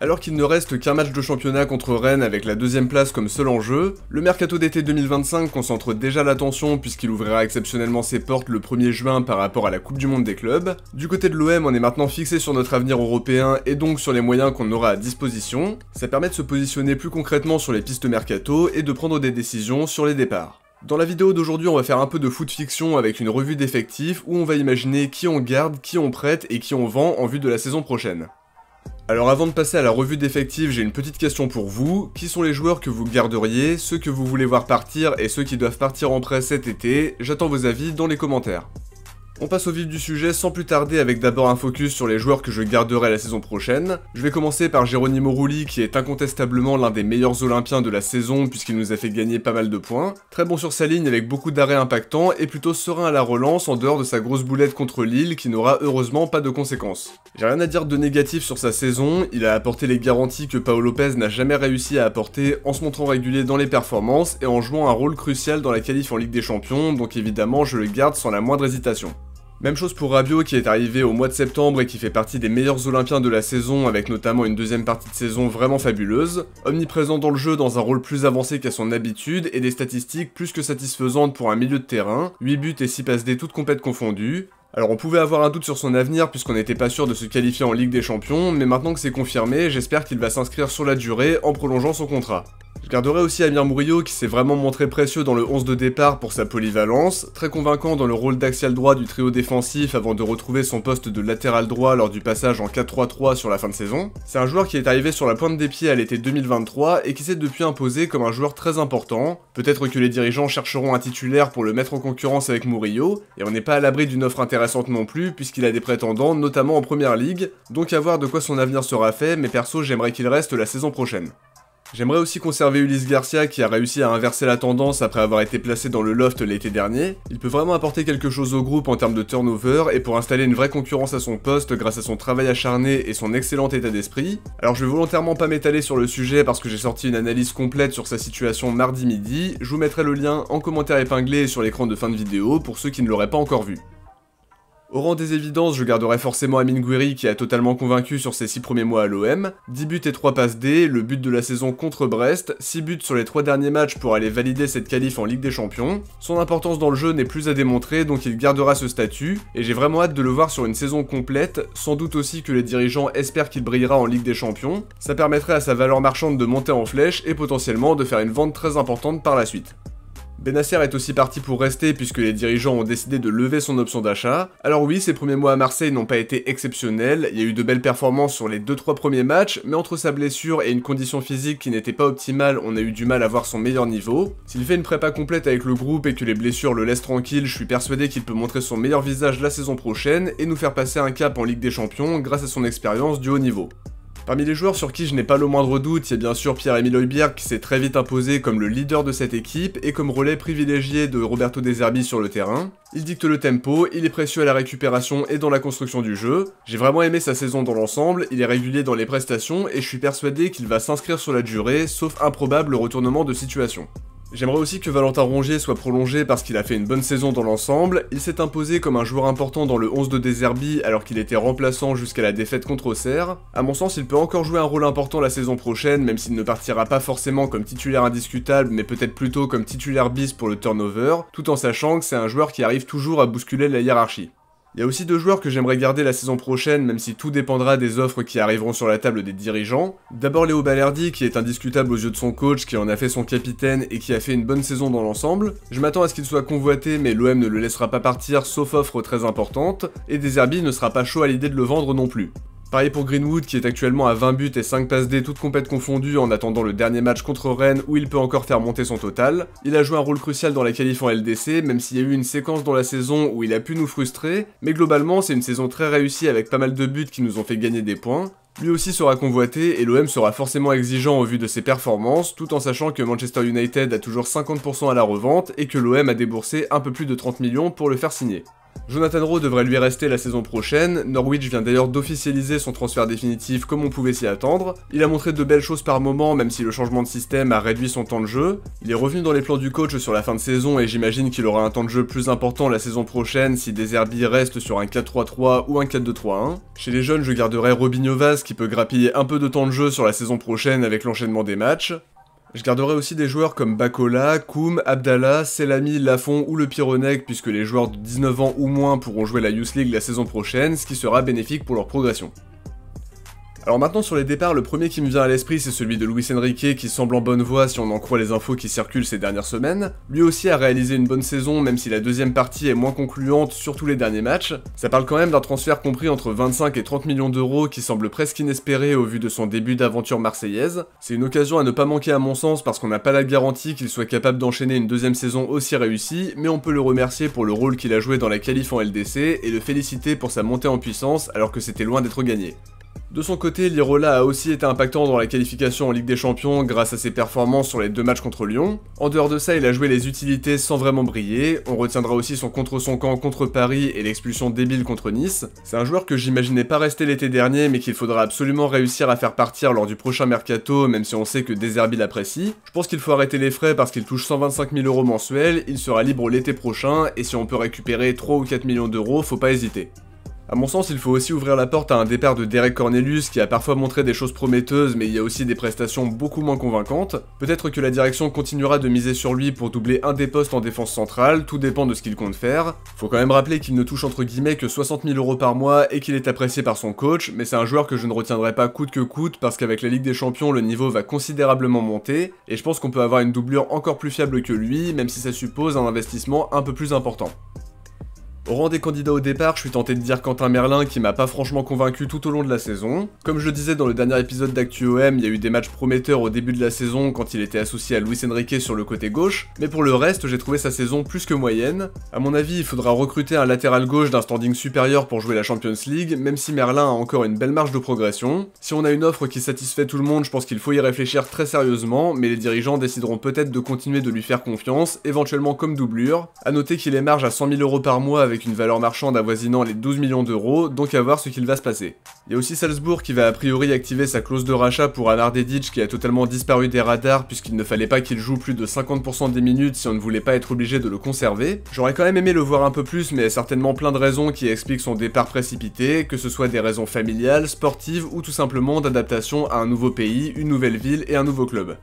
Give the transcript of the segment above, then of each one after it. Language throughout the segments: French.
Alors qu'il ne reste qu'un match de championnat contre Rennes avec la deuxième place comme seul enjeu, le mercato d'été 2025 concentre déjà l'attention puisqu'il ouvrira exceptionnellement ses portes le 1er juin par rapport à la Coupe du Monde des clubs. Du côté de l'OM, on est maintenant fixé sur notre avenir européen et donc sur les moyens qu'on aura à disposition. Ça permet de se positionner plus concrètement sur les pistes mercato et de prendre des décisions sur les départs. Dans la vidéo d'aujourd'hui, on va faire un peu de foot fiction avec une revue d'effectifs où on va imaginer qui on garde, qui on prête et qui on vend en vue de la saison prochaine. Alors avant de passer à la revue d'effectifs, j'ai une petite question pour vous. Qui sont les joueurs que vous garderiez, ceux que vous voulez voir partir et ceux qui doivent partir en prêt cet été? J'attends vos avis dans les commentaires. On passe au vif du sujet sans plus tarder avec d'abord un focus sur les joueurs que je garderai la saison prochaine. Je vais commencer par Geronimo Rulli qui est incontestablement l'un des meilleurs olympiens de la saison puisqu'il nous a fait gagner pas mal de points. Très bon sur sa ligne avec beaucoup d'arrêts impactants et plutôt serein à la relance en dehors de sa grosse boulette contre Lille qui n'aura heureusement pas de conséquences. J'ai rien à dire de négatif sur sa saison, il a apporté les garanties que Pau Lopez n'a jamais réussi à apporter en se montrant régulier dans les performances et en jouant un rôle crucial dans la qualif en Ligue des Champions, donc évidemment je le garde sans la moindre hésitation. Même chose pour Rabiot qui est arrivé au mois de septembre et qui fait partie des meilleurs olympiens de la saison avec notamment une deuxième partie de saison vraiment fabuleuse, omniprésent dans le jeu dans un rôle plus avancé qu'à son habitude et des statistiques plus que satisfaisantes pour un milieu de terrain, 8 buts et 6 passes D toutes complètes confondues. Alors on pouvait avoir un doute sur son avenir puisqu'on n'était pas sûr de se qualifier en Ligue des Champions, mais maintenant que c'est confirmé, j'espère qu'il va s'inscrire sur la durée en prolongeant son contrat. Je garderai aussi Amir Murillo qui s'est vraiment montré précieux dans le 11 de départ pour sa polyvalence, très convaincant dans le rôle d'axial droit du trio défensif avant de retrouver son poste de latéral droit lors du passage en 4-3-3 sur la fin de saison. C'est un joueur qui est arrivé sur la pointe des pieds à l'été 2023 et qui s'est depuis imposé comme un joueur très important. Peut-être que les dirigeants chercheront un titulaire pour le mettre en concurrence avec Murillo, et on n'est pas à l'abri d'une offre intéressante non plus puisqu'il a des prétendants, notamment en première ligue, donc à voir de quoi son avenir sera fait, mais perso j'aimerais qu'il reste la saison prochaine. J'aimerais aussi conserver Ulysse Garcia qui a réussi à inverser la tendance après avoir été placé dans le loft l'été dernier. Il peut vraiment apporter quelque chose au groupe en termes de turnover et pour installer une vraie concurrence à son poste grâce à son travail acharné et son excellent état d'esprit. Alors je vais volontairement pas m'étaler sur le sujet parce que j'ai sorti une analyse complète sur sa situation mardi midi, je vous mettrai le lien en commentaire épinglé et sur l'écran de fin de vidéo pour ceux qui ne l'auraient pas encore vu. Au rang des évidences, je garderai forcément Amine Gouiri qui a totalement convaincu sur ses 6 premiers mois à l'OM, 10 buts et 3 passes D, le but de la saison contre Brest, 6 buts sur les 3 derniers matchs pour aller valider cette qualif en Ligue des Champions. Son importance dans le jeu n'est plus à démontrer donc il gardera ce statut, et j'ai vraiment hâte de le voir sur une saison complète, sans doute aussi que les dirigeants espèrent qu'il brillera en Ligue des Champions, ça permettrait à sa valeur marchande de monter en flèche et potentiellement de faire une vente très importante par la suite. Bennacer est aussi parti pour rester puisque les dirigeants ont décidé de lever son option d'achat. Alors oui, ses premiers mois à Marseille n'ont pas été exceptionnels, il y a eu de belles performances sur les 2-3 premiers matchs, mais entre sa blessure et une condition physique qui n'était pas optimale, on a eu du mal à voir son meilleur niveau. S'il fait une prépa complète avec le groupe et que les blessures le laissent tranquille, je suis persuadé qu'il peut montrer son meilleur visage la saison prochaine et nous faire passer un cap en Ligue des Champions grâce à son expérience du haut niveau. Parmi les joueurs sur qui je n'ai pas le moindre doute, il y a bien sûr Pierre-Emile Højbjerg qui s'est très vite imposé comme le leader de cette équipe et comme relais privilégié de Roberto De Zerbi sur le terrain. Il dicte le tempo, il est précieux à la récupération et dans la construction du jeu. J'ai vraiment aimé sa saison dans l'ensemble, il est régulier dans les prestations et je suis persuadé qu'il va s'inscrire sur la durée, sauf improbable retournement de situation. J'aimerais aussi que Valentin Rongier soit prolongé parce qu'il a fait une bonne saison dans l'ensemble, il s'est imposé comme un joueur important dans le 11 de De Zerbi alors qu'il était remplaçant jusqu'à la défaite contre Auxerre. À mon sens, il peut encore jouer un rôle important la saison prochaine, même s'il ne partira pas forcément comme titulaire indiscutable, mais peut-être plutôt comme titulaire bis pour le turnover, tout en sachant que c'est un joueur qui arrive toujours à bousculer la hiérarchie. Il y a aussi 2 joueurs que j'aimerais garder la saison prochaine, même si tout dépendra des offres qui arriveront sur la table des dirigeants. D'abord Léo Balerdi, qui est indiscutable aux yeux de son coach, qui en a fait son capitaine et qui a fait une bonne saison dans l'ensemble. Je m'attends à ce qu'il soit convoité, mais l'OM ne le laissera pas partir, sauf offre très importante, et De Zerbi ne sera pas chaud à l'idée de le vendre non plus. Pareil pour Greenwood qui est actuellement à 20 buts et 5 passes D toutes complètes confondues en attendant le dernier match contre Rennes où il peut encore faire monter son total. Il a joué un rôle crucial dans la qualif en LDC même s'il y a eu une séquence dans la saison où il a pu nous frustrer, mais globalement c'est une saison très réussie avec pas mal de buts qui nous ont fait gagner des points. Lui aussi sera convoité et l'OM sera forcément exigeant au vu de ses performances, tout en sachant que Manchester United a toujours 50% à la revente et que l'OM a déboursé un peu plus de 30 millions pour le faire signer. Jonathan Rowe devrait lui rester la saison prochaine, Norwich vient d'ailleurs d'officialiser son transfert définitif comme on pouvait s'y attendre, il a montré de belles choses par moment même si le changement de système a réduit son temps de jeu, il est revenu dans les plans du coach sur la fin de saison et j'imagine qu'il aura un temps de jeu plus important la saison prochaine si De Zerbi reste sur un 4-3-3 ou un 4-2-3-1. Chez les jeunes je garderai Robinho Vaz qui peut grappiller un peu de temps de jeu sur la saison prochaine avec l'enchaînement des matchs. Je garderai aussi des joueurs comme Bakola, Koum, Abdallah, Selami, Lafont ou le Pyroneg puisque les joueurs de 19 ans ou moins pourront jouer la Youth League la saison prochaine, ce qui sera bénéfique pour leur progression. Alors maintenant sur les départs, le premier qui me vient à l'esprit c'est celui de Luis Enrique qui semble en bonne voie si on en croit les infos qui circulent ces dernières semaines. Lui aussi a réalisé une bonne saison même si la deuxième partie est moins concluante, surtout les derniers matchs. Ça parle quand même d'un transfert compris entre 25 et 30 millions d'euros qui semble presque inespéré au vu de son début d'aventure marseillaise. C'est une occasion à ne pas manquer à mon sens parce qu'on n'a pas la garantie qu'il soit capable d'enchaîner une deuxième saison aussi réussie, mais on peut le remercier pour le rôle qu'il a joué dans la qualif en LDC et le féliciter pour sa montée en puissance alors que c'était loin d'être gagné. De son côté, Lirola a aussi été impactant dans la qualification en Ligue des Champions grâce à ses performances sur les 2 matchs contre Lyon. En dehors de ça, il a joué les utilités sans vraiment briller, on retiendra aussi son contre son camp contre Paris et l'expulsion débile contre Nice. C'est un joueur que j'imaginais pas rester l'été dernier mais qu'il faudra absolument réussir à faire partir lors du prochain mercato même si on sait que De Zerbi l'apprécie. Je pense qu'il faut arrêter les frais parce qu'il touche 125 000 € mensuels, il sera libre l'été prochain et si on peut récupérer 3 ou 4 millions d'euros, faut pas hésiter. A mon sens, il faut aussi ouvrir la porte à un départ de Derek Cornelius qui a parfois montré des choses prometteuses mais il y a aussi des prestations beaucoup moins convaincantes. Peut-être que la direction continuera de miser sur lui pour doubler un des postes en défense centrale, tout dépend de ce qu'il compte faire. Faut quand même rappeler qu'il ne touche entre guillemets que 60 000 € par mois et qu'il est apprécié par son coach, mais c'est un joueur que je ne retiendrai pas coûte que coûte parce qu'avec la Ligue des Champions le niveau va considérablement monter et je pense qu'on peut avoir une doublure encore plus fiable que lui même si ça suppose un investissement un peu plus important. Au rang des candidats au départ, je suis tenté de dire Quentin Merlin qui m'a pas franchement convaincu tout au long de la saison. Comme je le disais dans le dernier épisode d'ActuOM, il y a eu des matchs prometteurs au début de la saison quand il était associé à Luis Enrique sur le côté gauche, mais pour le reste, j'ai trouvé sa saison plus que moyenne. À mon avis, il faudra recruter un latéral gauche d'un standing supérieur pour jouer la Champions League, même si Merlin a encore une belle marge de progression. Si on a une offre qui satisfait tout le monde, je pense qu'il faut y réfléchir très sérieusement, mais les dirigeants décideront peut-être de continuer de lui faire confiance, éventuellement comme doublure. A noter qu'il émarge à 100 000 € par mois avec une valeur marchande avoisinant les 12 millions d'euros, donc à voir ce qu'il va se passer. Il y a aussi Salzbourg qui va a priori activer sa clause de rachat pour Amar Dedic qui a totalement disparu des radars puisqu'il ne fallait pas qu'il joue plus de 50% des minutes si on ne voulait pas être obligé de le conserver. J'aurais quand même aimé le voir un peu plus mais il y a certainement plein de raisons qui expliquent son départ précipité, que ce soit des raisons familiales, sportives ou tout simplement d'adaptation à un nouveau pays, une nouvelle ville et un nouveau club.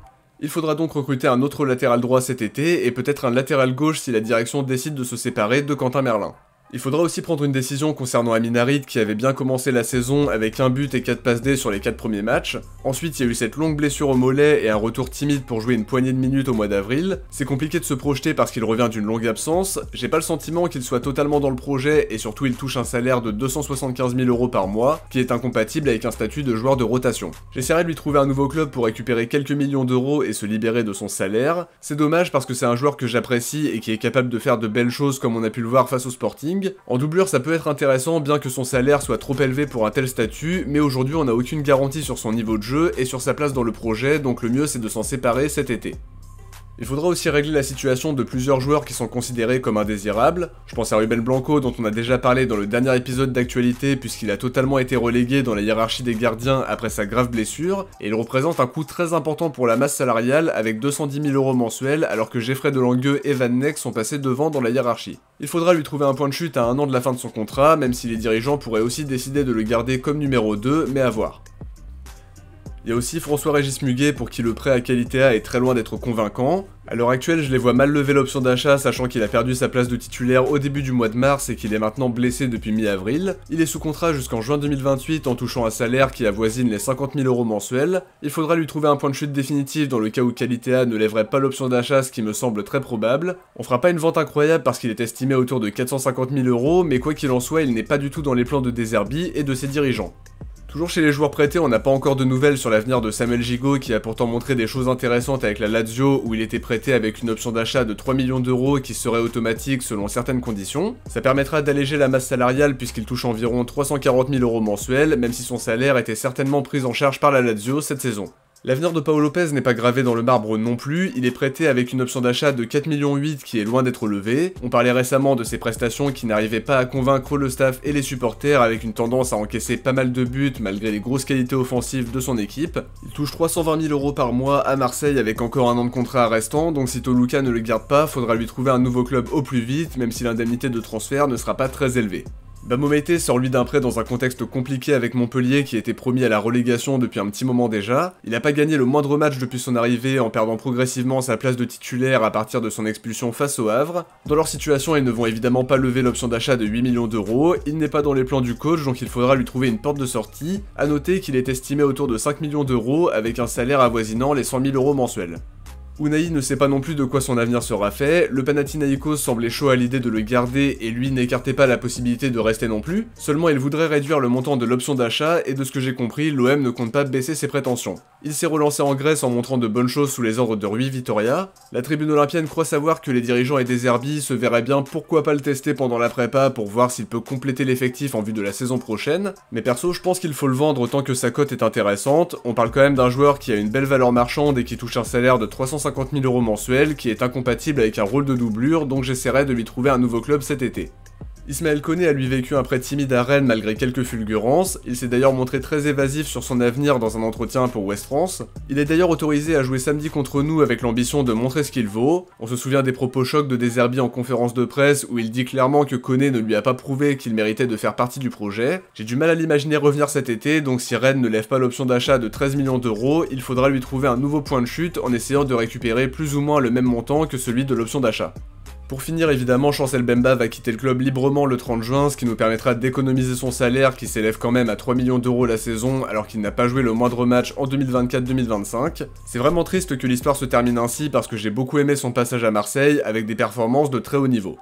Il faudra donc recruter un autre latéral droit cet été et peut-être un latéral gauche si la direction décide de se séparer de Quentin Merlin. Il faudra aussi prendre une décision concernant Amin Harit qui avait bien commencé la saison avec un but et 4 passes D sur les 4 premiers matchs. Ensuite il y a eu cette longue blessure au mollet et un retour timide pour jouer une poignée de minutes au mois d'avril. C'est compliqué de se projeter parce qu'il revient d'une longue absence, j'ai pas le sentiment qu'il soit totalement dans le projet et surtout il touche un salaire de 275 000 € par mois qui est incompatible avec un statut de joueur de rotation. J'essaierai de lui trouver un nouveau club pour récupérer quelques millions d'euros et se libérer de son salaire. C'est dommage parce que c'est un joueur que j'apprécie et qui est capable de faire de belles choses comme on a pu le voir face au Sporting. En doublure ça peut être intéressant bien que son salaire soit trop élevé pour un tel statut, mais aujourd'hui on n'a aucune garantie sur son niveau de jeu et sur sa place dans le projet, donc le mieux c'est de s'en séparer cet été. Il faudra aussi régler la situation de plusieurs joueurs qui sont considérés comme indésirables. Je pense à Ruben Blanco dont on a déjà parlé dans le dernier épisode d'actualité puisqu'il a totalement été relégué dans la hiérarchie des gardiens après sa grave blessure, et il représente un coût très important pour la masse salariale avec 210 000 € mensuels alors que Geoffrey Delangueux et Van Neck sont passés devant dans la hiérarchie. Il faudra lui trouver un point de chute à 1 an de la fin de son contrat, même si les dirigeants pourraient aussi décider de le garder comme numéro 2, mais à voir. Il y a aussi François-Régis Muguet pour qui le prêt à Qualitea est très loin d'être convaincant. À l'heure actuelle, je les vois mal lever l'option d'achat sachant qu'il a perdu sa place de titulaire au début du mois de mars et qu'il est maintenant blessé depuis mi-avril. Il est sous contrat jusqu'en juin 2028 en touchant un salaire qui avoisine les 50 000 € mensuels. Il faudra lui trouver un point de chute définitif dans le cas où Qualitea ne lèverait pas l'option d'achat, ce qui me semble très probable. On fera pas une vente incroyable parce qu'il est estimé autour de 450 000 €, mais quoi qu'il en soit, il n'est pas du tout dans les plans de De Zerbi et de ses dirigeants. Toujours chez les joueurs prêtés, on n'a pas encore de nouvelles sur l'avenir de Samuel Gigot qui a pourtant montré des choses intéressantes avec la Lazio où il était prêté avec une option d'achat de 3 millions d'euros qui serait automatique selon certaines conditions. Ça permettra d'alléger la masse salariale puisqu'il touche environ 340 000 € mensuels, même si son salaire était certainement pris en charge par la Lazio cette saison. L'avenir de Pau Lopez n'est pas gravé dans le marbre non plus, il est prêté avec une option d'achat de 4,8 millions qui est loin d'être levée. On parlait récemment de ses prestations qui n'arrivaient pas à convaincre le staff et les supporters avec une tendance à encaisser pas mal de buts malgré les grosses qualités offensives de son équipe. Il touche 320 000 € par mois à Marseille avec encore un an de contrat restant, donc si Toluca ne le garde pas, faudra lui trouver un nouveau club au plus vite, même si l'indemnité de transfert ne sera pas très élevée. Bamo Meïté sort lui d'un prêt dans un contexte compliqué avec Montpellier qui était promis à la relégation depuis un petit moment déjà. Il n'a pas gagné le moindre match depuis son arrivée en perdant progressivement sa place de titulaire à partir de son expulsion face au Havre. Dans leur situation, ils ne vont évidemment pas lever l'option d'achat de 8 millions d'euros, il n'est pas dans les plans du coach donc il faudra lui trouver une porte de sortie. A noter qu'il est estimé autour de 5 millions d'euros avec un salaire avoisinant les 100 000 € mensuels. Unai ne sait pas non plus de quoi son avenir sera fait, le Panathinaïkos semblait chaud à l'idée de le garder et lui n'écartait pas la possibilité de rester non plus, seulement il voudrait réduire le montant de l'option d'achat et de ce que j'ai compris, l'OM ne compte pas baisser ses prétentions. Il s'est relancé en Grèce en montrant de bonnes choses sous les ordres de Rui Vitoria. La tribune olympienne croit savoir que les dirigeants et des Herbis se verraient bien pourquoi pas le tester pendant la prépa pour voir s'il peut compléter l'effectif en vue de la saison prochaine, mais perso je pense qu'il faut le vendre tant que sa cote est intéressante, on parle quand même d'un joueur qui a une belle valeur marchande et qui touche un salaire de 350 000 € mensuels qui est incompatible avec un rôle de doublure donc j'essaierai de lui trouver un nouveau club cet été. Ismaël Koné a lui vécu un prêt timide à Rennes malgré quelques fulgurances, il s'est d'ailleurs montré très évasif sur son avenir dans un entretien pour Ouest France. Il est d'ailleurs autorisé à jouer samedi contre nous avec l'ambition de montrer ce qu'il vaut. On se souvient des propos chocs de De Zerbi en conférence de presse où il dit clairement que Koné ne lui a pas prouvé qu'il méritait de faire partie du projet. J'ai du mal à l'imaginer revenir cet été, donc si Rennes ne lève pas l'option d'achat de 13 millions d'euros, il faudra lui trouver un nouveau point de chute en essayant de récupérer plus ou moins le même montant que celui de l'option d'achat. Pour finir, évidemment, Chancel Bemba va quitter le club librement le 30 juin, ce qui nous permettra d'économiser son salaire qui s'élève quand même à 3 millions d'euros la saison alors qu'il n'a pas joué le moindre match en 2024-2025. C'est vraiment triste que l'histoire se termine ainsi parce que j'ai beaucoup aimé son passage à Marseille avec des performances de très haut niveau.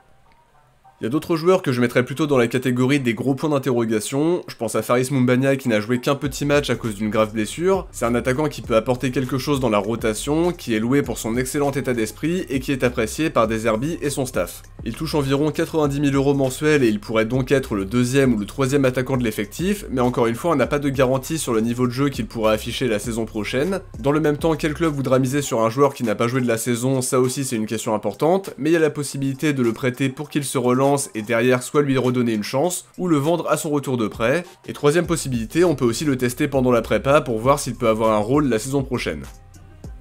Il y a d'autres joueurs que je mettrais plutôt dans la catégorie des gros points d'interrogation, je pense à Faris Moumbagna qui n'a joué qu'un petit match à cause d'une grave blessure, c'est un attaquant qui peut apporter quelque chose dans la rotation, qui est loué pour son excellent état d'esprit et qui est apprécié par De Zerbi et son staff. Il touche environ 90 000 € mensuels et il pourrait donc être le deuxième ou le troisième attaquant de l'effectif, mais encore une fois on n'a pas de garantie sur le niveau de jeu qu'il pourra afficher la saison prochaine. Dans le même temps, quel club voudra miser sur un joueur qui n'a pas joué de la saison, ça aussi c'est une question importante, mais il y a la possibilité de le prêter pour qu'il se relance et derrière soit lui redonner une chance, ou le vendre à son retour de prêt. Et troisième possibilité, on peut aussi le tester pendant la prépa pour voir s'il peut avoir un rôle la saison prochaine.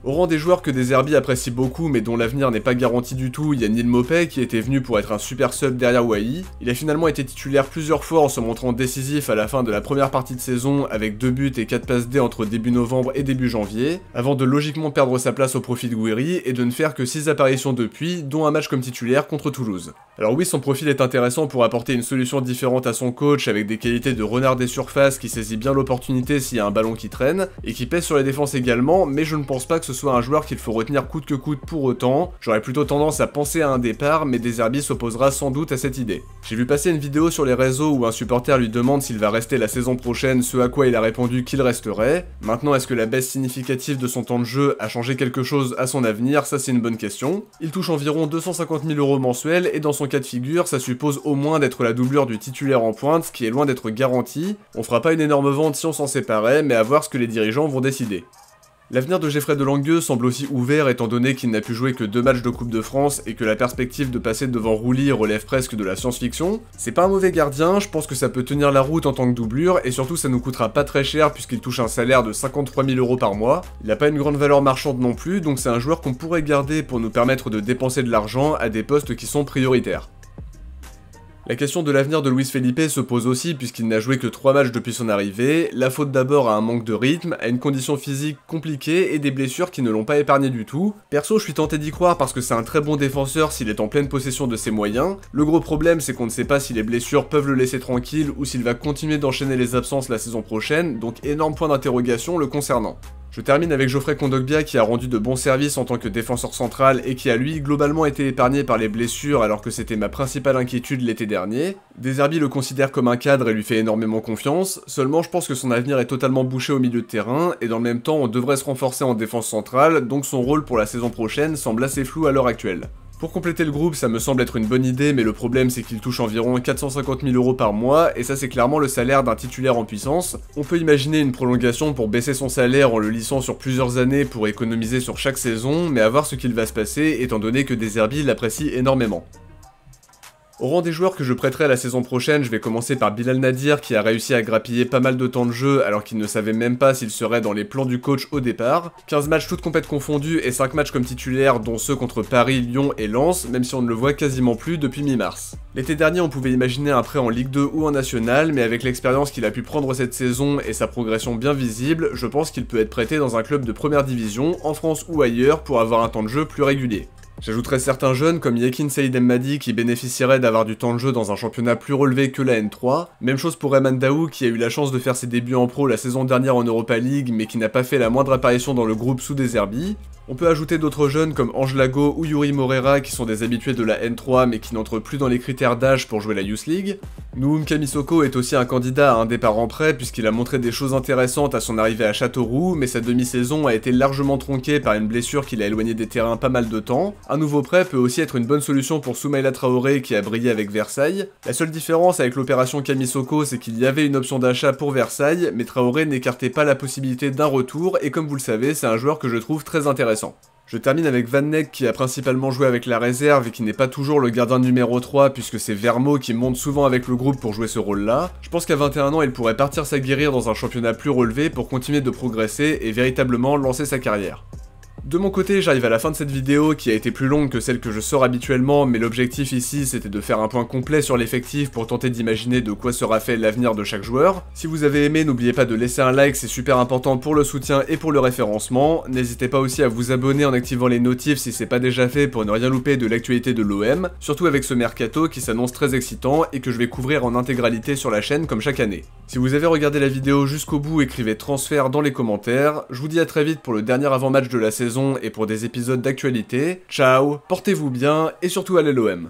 Au rang des joueurs que De Zerbi apprécie beaucoup mais dont l'avenir n'est pas garanti du tout, il y a Neil Maupay qui était venu pour être un super sub derrière Wai. Il a finalement été titulaire plusieurs fois en se montrant décisif à la fin de la première partie de saison avec 2 buts et 4 passes D entre début novembre et début janvier, avant de logiquement perdre sa place au profit de Gouiri et de ne faire que 6 apparitions depuis, dont un match comme titulaire contre Toulouse. Alors oui, son profil est intéressant pour apporter une solution différente à son coach avec des qualités de renard des surfaces qui saisit bien l'opportunité s'il y a un ballon qui traîne, et qui pèse sur les défenses également, mais je ne pense pas que ce soit un joueur qu'il faut retenir coûte que coûte pour autant. J'aurais plutôt tendance à penser à un départ, mais De Zerbi s'opposera sans doute à cette idée. J'ai vu passer une vidéo sur les réseaux où un supporter lui demande s'il va rester la saison prochaine, ce à quoi il a répondu qu'il resterait. Maintenant, est-ce que la baisse significative de son temps de jeu a changé quelque chose à son avenir? Ça c'est une bonne question. Il touche environ 250 000 € mensuels, et dans son cas de figure, ça suppose au moins d'être la doublure du titulaire en pointe, ce qui est loin d'être garanti. On fera pas une énorme vente si on s'en séparait, mais à voir ce que les dirigeants vont décider. L'avenir de Geoffrey Delangueux semble aussi ouvert étant donné qu'il n'a pu jouer que 2 matchs de Coupe de France et que la perspective de passer devant Rouly relève presque de la science-fiction. C'est pas un mauvais gardien, je pense que ça peut tenir la route en tant que doublure et surtout ça nous coûtera pas très cher puisqu'il touche un salaire de 53 000 € par mois. Il a pas une grande valeur marchande non plus donc c'est un joueur qu'on pourrait garder pour nous permettre de dépenser de l'argent à des postes qui sont prioritaires. La question de l'avenir de Luis Felipe se pose aussi puisqu'il n'a joué que 3 matchs depuis son arrivée, la faute d'abord à un manque de rythme, à une condition physique compliquée et des blessures qui ne l'ont pas épargné du tout. Perso, je suis tenté d'y croire parce que c'est un très bon défenseur s'il est en pleine possession de ses moyens. Le gros problème c'est qu'on ne sait pas si les blessures peuvent le laisser tranquille ou s'il va continuer d'enchaîner les absences la saison prochaine, donc énorme point d'interrogation le concernant. Je termine avec Geoffrey Kondogbia qui a rendu de bons services en tant que défenseur central et qui a lui globalement été épargné par les blessures alors que c'était ma principale inquiétude l'été dernier. De Zerbi le considère comme un cadre et lui fait énormément confiance, seulement je pense que son avenir est totalement bouché au milieu de terrain et dans le même temps on devrait se renforcer en défense centrale donc son rôle pour la saison prochaine semble assez flou à l'heure actuelle. Pour compléter le groupe, ça me semble être une bonne idée, mais le problème c'est qu'il touche environ 450 000 € par mois, et ça c'est clairement le salaire d'un titulaire en puissance. On peut imaginer une prolongation pour baisser son salaire en le lissant sur plusieurs années pour économiser sur chaque saison, mais à voir ce qu'il va se passer, étant donné que De Zerbi l'apprécie énormément. Au rang des joueurs que je prêterai la saison prochaine, je vais commencer par Bilal Nadir qui a réussi à grappiller pas mal de temps de jeu alors qu'il ne savait même pas s'il serait dans les plans du coach au départ. 15 matchs toutes compètes confondues et 5 matchs comme titulaire dont ceux contre Paris, Lyon et Lens, même si on ne le voit quasiment plus depuis mi-mars. L'été dernier on pouvait imaginer un prêt en Ligue 2 ou en National, mais avec l'expérience qu'il a pu prendre cette saison et sa progression bien visible, je pense qu'il peut être prêté dans un club de première division, en France ou ailleurs, pour avoir un temps de jeu plus régulier. J'ajouterai certains jeunes comme Yekin Saïd Madi qui bénéficieraient d'avoir du temps de jeu dans un championnat plus relevé que la N3. Même chose pour Rehman Daou qui a eu la chance de faire ses débuts en pro la saison dernière en Europa League mais qui n'a pas fait la moindre apparition dans le groupe sous De Zerbi. On peut ajouter d'autres jeunes comme Ange Lago ou Yuri Morera qui sont des habitués de la N3 mais qui n'entrent plus dans les critères d'âge pour jouer la Youth League. Nouhoum Kamisoko est aussi un candidat à un départ en prêt puisqu'il a montré des choses intéressantes à son arrivée à Châteauroux, mais sa demi-saison a été largement tronquée par une blessure qui l'a éloigné des terrains pas mal de temps. Un nouveau prêt peut aussi être une bonne solution pour Soumaïla Traoré qui a brillé avec Versailles. La seule différence avec l'opération Kamisoko c'est qu'il y avait une option d'achat pour Versailles, mais Traoré n'écartait pas la possibilité d'un retour et comme vous le savez c'est un joueur que je trouve très intéressant. Je termine avec Van Neck qui a principalement joué avec la réserve et qui n'est pas toujours le gardien numéro 3 puisque c'est Vermo qui monte souvent avec le groupe pour jouer ce rôle-là. Je pense qu'à 21 ans il pourrait partir s'aguerrir dans un championnat plus relevé pour continuer de progresser et véritablement lancer sa carrière. De mon côté, j'arrive à la fin de cette vidéo qui a été plus longue que celle que je sors habituellement, mais l'objectif ici c'était de faire un point complet sur l'effectif pour tenter d'imaginer de quoi sera fait l'avenir de chaque joueur. Si vous avez aimé, n'oubliez pas de laisser un like, c'est super important pour le soutien et pour le référencement. N'hésitez pas aussi à vous abonner en activant les notifs si c'est pas déjà fait pour ne rien louper de l'actualité de l'OM, surtout avec ce mercato qui s'annonce très excitant et que je vais couvrir en intégralité sur la chaîne comme chaque année. Si vous avez regardé la vidéo jusqu'au bout, écrivez transfert dans les commentaires. Je vous dis à très vite pour le dernier avant-match de la saison et pour des épisodes d'actualité. Ciao, portez-vous bien et surtout allez l'OM.